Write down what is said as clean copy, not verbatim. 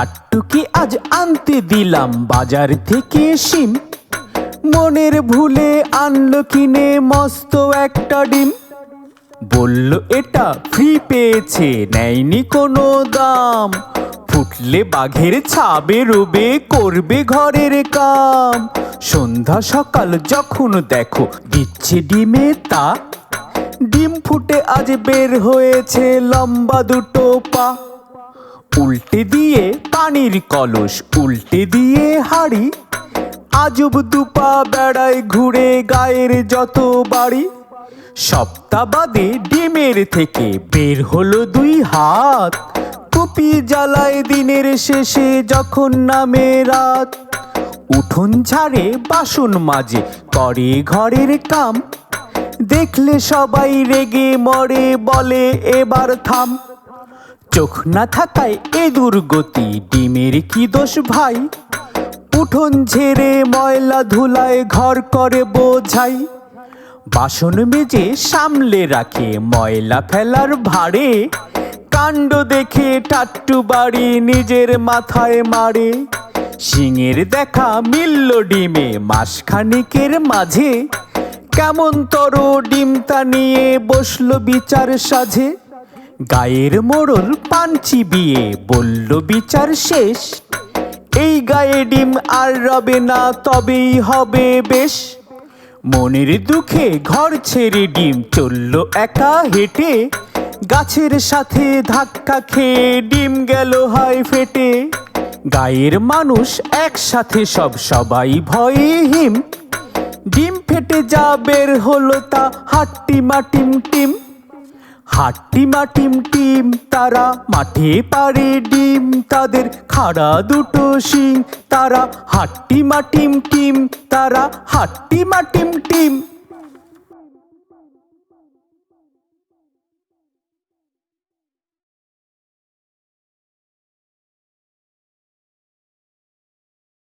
টাট্টুকে আজ আনতে দিলাম বাজার থেকে শিম। মনের ভুলে আনলো কিনে মস্ত একটা ডিম। বলল এটা ফ্রি পেয়েছে, নেয়নি কোনো দাম। ফুটলে বাঘের ছাবে রবে, করবে ঘরের কাম। সন্ধ্যা সকাল যখন দেখো দিচ্ছে ডিমে তা। ডিম ফুটে আজ বের হয়েছে লম্বা দুটো পা। উল্টে দিয়ে পানির কলস, উল্টে দিয়ে হাড়ি। আজব দুপা বেড়ায় ঘুরে গায়ের যত বাড়ি। সপ্তাহ বাদে ডিমের থেকে বের হলো দুই হাত। কুপি জ্বালায় দিনের শেষে যখন নামে রাত। উঠোন ঝাড়ে, বাসন মাজে, করে ঘরের কাম। দেখলে সবাই রেগে মরে, বলে এবার থাম। চোখ না থাকায় এ দুর্গতি, ডিমের কি দোষ ভাই? উঠোন ঝেড়ে ময়লা ধুলায় ঘর করে বোঝাই। বাসন মেজে সামলে রাখে ময়লা ফেলার ভারে। কাণ্ড দেখে টাট্টু বাড়ি নিজের মাথায় মারে। সিংয়ের দেখা মিলল ডিমে মাসখানিকের মাঝে। কেমন তর ডিমটা নিয়ে বসলো বিচার সাঝে। গায়ের মোড়ল পান চিবিয়ে বলল বিচার শেষ। এই গায়ে ডিম আর রবে না, তবেই হবে বেশ। মনের দুঃখে ঘর ছেড়ে ডিম চলল একা হেঁটে। গাছের সাথে ধাক্কা খেয়ে ডিম গেল হায় ফেটে। গায়ের মানুষ একসাথে সবাই ভয়ে হিম। ডিম ফেটে যা বের হলো তা হাট্টিমা টিম টিম। হাট্টিমা টিম টিম তারা মাঠে পারে ডিম। তাদের খাড়া দুটো শিং, তারা হাট্টিমা টিম টিম। তারা হাট্টিমা টিম টিম।